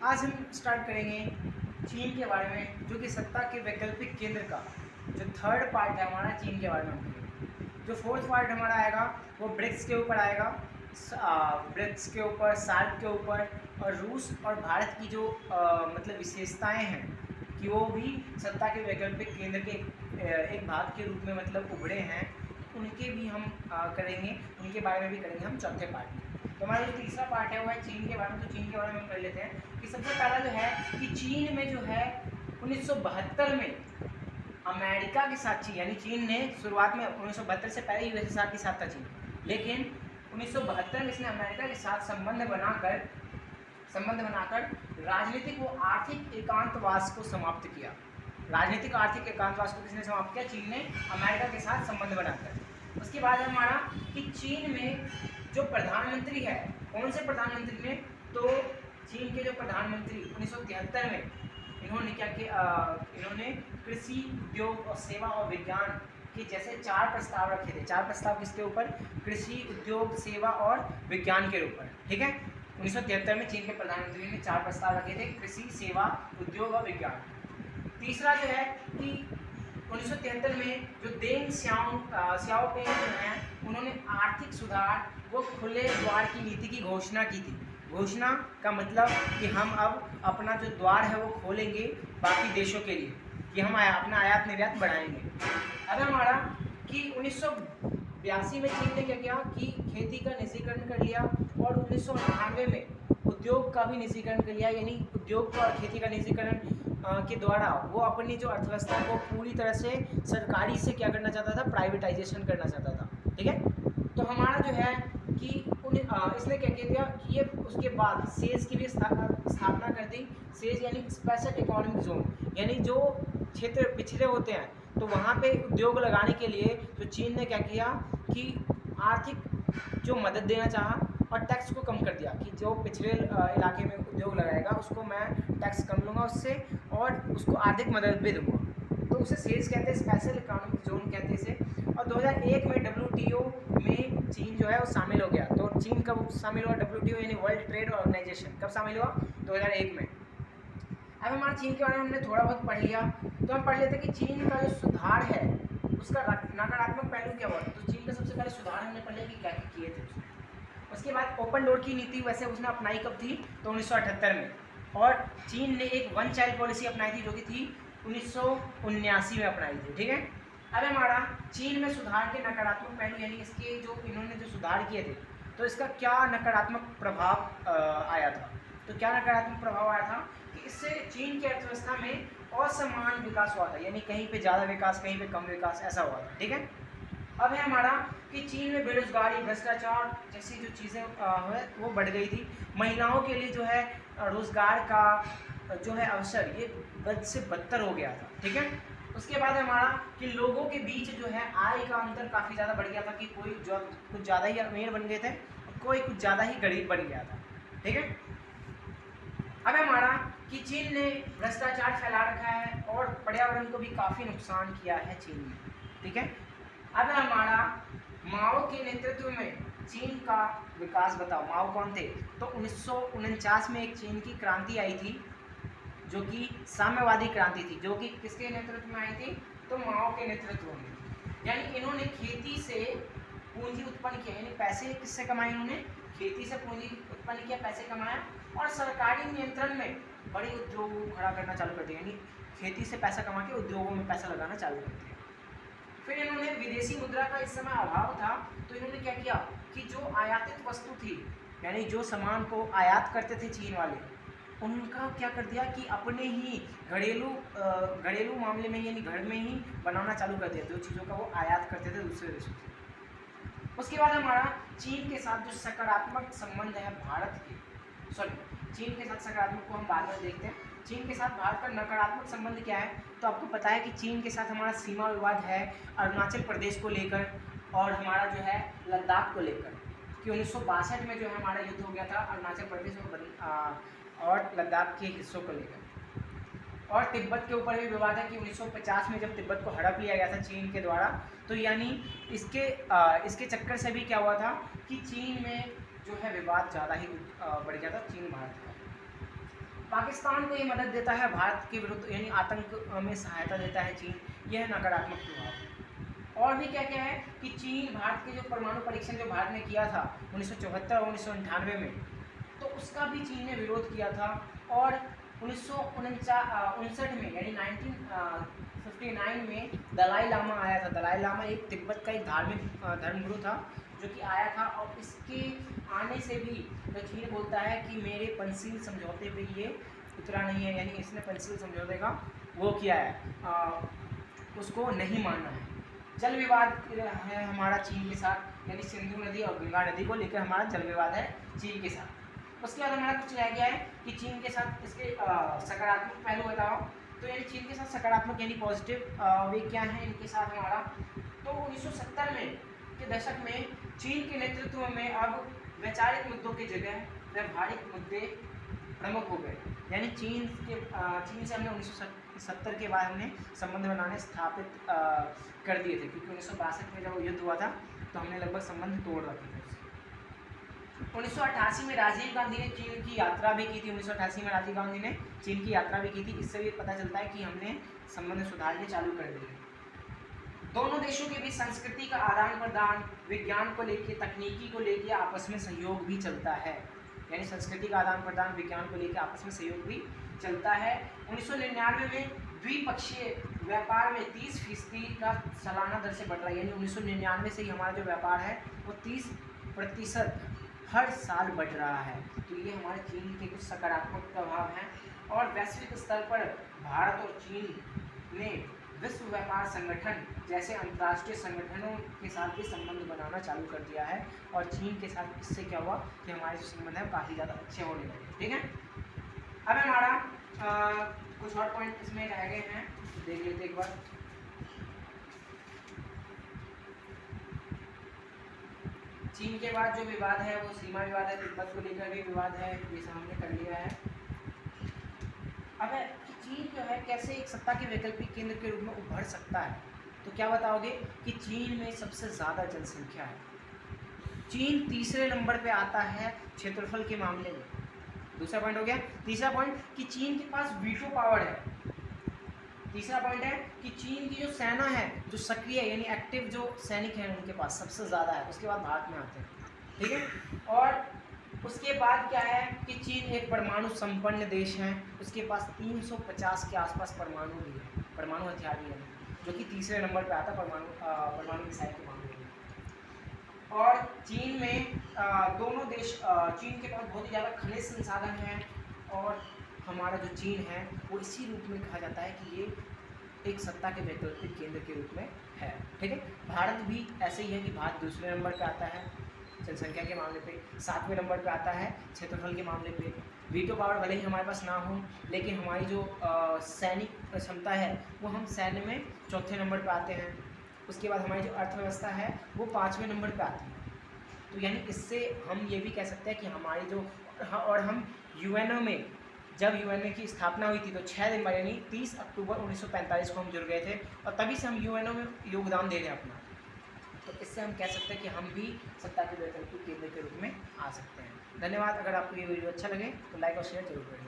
आज हम स्टार्ट करेंगे चीन के बारे में, जो कि सत्ता के वैकल्पिक केंद्र का जो थर्ड पार्ट है हमारा चीन के बारे में हम करेंगे। जो फोर्थ पार्ट हमारा आएगा वो ब्रिक्स के ऊपर आएगा, ब्रिक्स के ऊपर, सार्क के ऊपर, और रूस और भारत की जो मतलब विशेषताएं हैं कि वो भी सत्ता के वैकल्पिक केंद्र के एक भाग के रूप में मतलब उभरे हैं, उनके भी हम करेंगे, उनके बारे में भी करेंगे हम चौथे पार्ट में। तो हमारा जो तीसरा पार्ट है वो है चीन के बारे में। तो चीन के बारे में हम कर लेते हैं कि सबसे पहला जो है कि चीन में जो है 1972 में अमेरिका के साथ चीन, यानी चीन ने शुरुआत में 1972 से पहले यूएसएसआर के साथ था चीन, लेकिन 1972 में इसने अमेरिका के साथ संबंध बनाकर राजनीतिक व आर्थिक एकांतवास को समाप्त किया। राजनीतिक आर्थिक एकांतवास को किसने समाप्त किया? चीन ने, अमेरिका के साथ संबंध बनाकर। उसके बाद हमारा कि चीन में जो प्रधानमंत्री है, कौन से प्रधानमंत्री ने? तो चीन के जो प्रधानमंत्री 1973 में इन्होंने क्या किया? इन्होंने कृषि, उद्योग और सेवा और विज्ञान के जैसे 4 प्रस्ताव रखे थे। 4 प्रस्ताव किसके ऊपर? कृषि, उद्योग, सेवा और विज्ञान के ऊपर। ठीक है, 1973 में चीन के प्रधानमंत्री ने 4 प्रस्ताव रखे थे, कृषि, सेवा, उद्योग और विज्ञान। तीसरा जो है कि 1973 में जो देंग सियाओपिंग जो है, उन्होंने आर्थिक सुधार वो खुले द्वार की नीति की घोषणा की थी। घोषणा का मतलब कि हम अब अपना जो द्वार है वो खोलेंगे बाकी देशों के लिए, कि हम अपना आयात निर्यात बढ़ाएंगे। अब हमारा कि 1982 में चीन ने क्या किया कि खेती का निजीकरण कर लिया, और 1998 में उद्योग का भी निजीकरण कर लिया, यानी उद्योग का और खेती का निजीकरण के द्वारा वो अपनी जो अर्थव्यवस्था को पूरी तरह से सरकारी से क्या करना चाहता था? प्राइवेटाइजेशन करना चाहता था। ठीक है, तो हमारा जो है कि इसने क्या किया कि ये उसके बाद सेज की भी स्थापना कर दी। सेज यानी स्पेशल इकोनॉमिक जोन, यानी जो क्षेत्र पिछड़े होते हैं तो वहाँ पे उद्योग लगाने के लिए जो चीन ने क्या किया कि आर्थिक जो मदद देना चाहा और टैक्स को कम कर दिया कि जो पिछड़े इलाके में उद्योग लगाएगा उसको मैं टैक्स कम लूँगा उससे, और उसको आर्थिक मदद भी दूँगा। तो उसे सेज कहते हैं, स्पेशल इकोनॉमिक जोन कहते हैं इसे। और 2001 में WTO में चीन जो है वो शामिल हो गया। तो चीन कब शामिल हुआ WTO यानी वर्ल्ड ट्रेड ऑर्गेनाइजेशन? कब शामिल हुआ? 2001 में। अब हमारे चीन के बारे में हमने थोड़ा बहुत पढ़ लिया, तो हम पढ़ लेते हैं कि चीन का जो सुधार है उसका नकारात्मक पहलू क्या हुआ। तो चीन का सबसे पहले सुधार हमने पढ़ लिया कि क्या किए थे उसने। उसके बाद ओपन डोर की नीति वैसे उसने अपनाई कब थी? तो 1978 में। और चीन ने एक वन चाइल्ड पॉलिसी अपनाई थी जो कि थी 1979 में अपनाई थी। ठीक है, अब हमारा चीन में सुधार के नकारात्मक पहलू, यानी इसके जो इन्होंने जो सुधार किए थे तो इसका क्या नकारात्मक प्रभाव आया था? तो क्या नकारात्मक प्रभाव आया था कि इससे चीन की अर्थव्यवस्था में असमान विकास हुआ था, यानी कहीं पे ज़्यादा विकास, कहीं पे कम विकास, ऐसा हुआ था। ठीक है, अब है हमारा कि चीन में बेरोजगारी, भ्रष्टाचार जैसी जो चीज़ें है वो बढ़ गई थी। महिलाओं के लिए जो है रोजगार का जो है अवसर ये बद से बदतर हो गया था। ठीक है, उसके बाद हमारा कि लोगों के बीच जो है आय का अंतर काफ़ी ज़्यादा बढ़ गया था कि कोई जो कुछ ज़्यादा ही अमीर बन गए थे, कोई कुछ ज़्यादा ही गरीब बन गया था। ठीक है, अब हमारा कि चीन ने भ्रष्टाचार फैला रखा है और पर्यावरण को भी काफ़ी नुकसान किया है चीन ने। ठीक है, अब हमारा माओ के नेतृत्व में चीन का विकास बताओ। माओ कौन थे? तो 1949 में एक चीन की क्रांति आई थी जो कि साम्यवादी क्रांति थी, जो कि किसके नेतृत्व में आई थी? तो माओ के नेतृत्व में। यानी इन्होंने खेती से पूंजी उत्पन्न किया, यानी पैसे किससे कमाए? इन्होंने खेती से पूंजी उत्पन्न किया, पैसे कमाया, और सरकारी नियंत्रण में बड़े उद्योगों को खड़ा करना चालू कर दिया, यानी खेती से पैसा कमा के उद्योगों में पैसा लगाना चालू कर दिया। फिर इन्होंने विदेशी मुद्रा का इस समय अभाव था, तो इन्होंने क्या किया कि जो आयातित वस्तु थी, यानी जो सामान को आयात करते थे चीन वाले, उनका क्या कर दिया कि अपने ही घरेलू मामले में, यानी घर में ही बनाना चालू कर दिया, जो चीज़ों का वो आयात करते थे दूसरे देशों से। उसके बाद हमारा चीन के साथ जो सकारात्मक संबंध है भारत के, चीन के साथ सकारात्मक को हम बाद में देखते हैं। चीन के साथ भारत का नकारात्मक संबंध क्या है? तो आपको पता है कि चीन के साथ हमारा सीमा विवाद है अरुणाचल प्रदेश को लेकर, और हमारा जो है लद्दाख को लेकर, कि 1962 में जो है हमारा युद्ध हो गया था अरुणाचल प्रदेश और लद्दाख के हिस्सों को लेकर। और तिब्बत के ऊपर भी विवाद है कि 1950 में जब तिब्बत को हड़प लिया गया था चीन के द्वारा, तो यानी इसके चक्कर से भी क्या हुआ था कि चीन में जो है विवाद ज़्यादा ही बढ़ गया था चीन भारत का। पाकिस्तान को ये मदद देता है भारत के विरुद्ध, यानी आतंक में सहायता देता है चीन, यह नकारात्मक प्रभाव। और भी क्या क्या है कि चीन भारत के जो परमाणु परीक्षण जो भारत ने किया था 1974 और 1998 में, तो उसका भी चीन ने विरोध किया था। और 1959 में यानी 1959 में दलाई लामा आया था। दलाई लामा एक तिब्बत का एक धार्मिक धर्मगुरु था जो कि आया था, और इसके आने से भी तो चीन बोलता है कि मेरे पंचशील समझौते पे ये उतरा नहीं है, यानी इसने पंचशील समझौते का वो किया है, उसको नहीं मानना है। जल विवाद है हमारा चीन के साथ, यानी सिंधु नदी और गंगा नदी को लेकर हमारा जल विवाद है चीन के साथ। उसके बाद हमारा कुछ रह गया है कि चीन के साथ इसके सकारात्मक पहलू बताओ। तो यानी चीन के साथ सकारात्मक यानी पॉजिटिव वे क्या है इनके साथ हमारा। तो 1970 में के दशक में चीन के नेतृत्व में अब वैचारिक मुद्दों की जगह व्यवहारिक मुद्दे प्रमुख हो गए। यानी चीन से हमने 1970 के बाद हमने संबंध बनाने स्थापित कर दिए थे, क्योंकि 1962 में जब युद्ध हुआ था तो हमने लगभग संबंध तोड़ रखे थे। 1988 में राजीव गांधी ने चीन की यात्रा भी की थी। 1988 में राजीव गांधी ने चीन की यात्रा भी की थी। इससे भी पता चलता है कि हमने संबंध सुधारने चालू कर दिए। दोनों देशों के बीच संस्कृति का आदान प्रदान, विज्ञान को लेकर, तकनीकी को लेकर आपस में सहयोग भी चलता है। यानी संस्कृति का आदान प्रदान, विज्ञान को लेकर आपस में सहयोग भी चलता है। 1999 में द्विपक्षीय व्यापार में 30% का सालाना दर से बढ़ रहा है। यानी 1999 से ही हमारा जो व्यापार है वो 30% हर साल बढ़ रहा है। तो ये हमारे चीन के कुछ सकारात्मक प्रभाव हैं। और वैश्विक स्तर पर भारत और चीन ने विश्व व्यापार संगठन जैसे अंतर्राष्ट्रीय संगठनों के साथ भी संबंध बनाना चालू कर दिया है। और चीन के साथ इससे क्या हुआ कि हमारे जो संबंध है काफ़ी ज़्यादा अच्छे होने लगे। ठीक है, अब हमारा कुछ और पॉइंट इसमें रह गए हैं, देख लेते एक बार। चीन के बाद जो विवाद है वो सीमा विवाद है, तिब्बत को लेकर भी विवाद है, ये सब हमने कर लिया है। अब चीन जो है कैसे एक सत्ता के वैकल्पिक केंद्र के रूप में उभर सकता है, तो क्या बताओगे कि चीन में सबसे ज़्यादा जनसंख्या है। चीन तीसरे नंबर पे आता है क्षेत्रफल के मामले में। दूसरा पॉइंट हो गया। तीसरा पॉइंट कि चीन के पास वीटो पावर है। तीसरा पॉइंट है कि चीन की जो सेना है, जो सक्रिय यानी एक्टिव जो सैनिक हैं उनके पास सबसे ज़्यादा है। उसके बाद भारत में आते हैं। ठीक है, और उसके बाद क्या है कि चीन एक परमाणु संपन्न देश है। उसके पास 350 के आसपास परमाणु भी है, परमाणु हथियार भी है, जो कि तीसरे नंबर पे आता है परमाणु मिसाइल के मामले में। और चीन में दोनों देश, चीन के पास बहुत ही ज़्यादा खनिज संसाधन हैं। और हमारा जो चीन है वो इसी रूप में कहा जाता है कि ये एक सत्ता के वैकल्पिक केंद्र के रूप में है। ठीक है, भारत भी ऐसे ही है कि भारत दूसरे नंबर पे आता है जनसंख्या के मामले पे, 7वें नंबर पे आता है क्षेत्रफल के मामले पे। वीटो पावर भले ही हमारे पास ना हो, लेकिन हमारी जो सैनिक क्षमता है वो हम सैन्य में 4थे नंबर पे आते हैं। उसके बाद हमारी जो अर्थव्यवस्था है वो 5वें नंबर पे आती है। तो यानी इससे हम ये भी कह सकते हैं कि हमारी जो, और हम यूएनओ में, जब यूएनओ की स्थापना हुई थी तो 6 दिन बाद यानी 30 अक्टूबर 1945 को हम जुड़ गए थे, और तभी से हम यूएनओ में योगदान दे रहे हैं अपना। तो इससे हम कह सकते हैं कि हम भी सत्ता के वैकल्पिक केंद्र के रूप में आ सकते हैं। धन्यवाद। अगर आपको ये वीडियो अच्छा लगे तो लाइक और शेयर जरूर करें।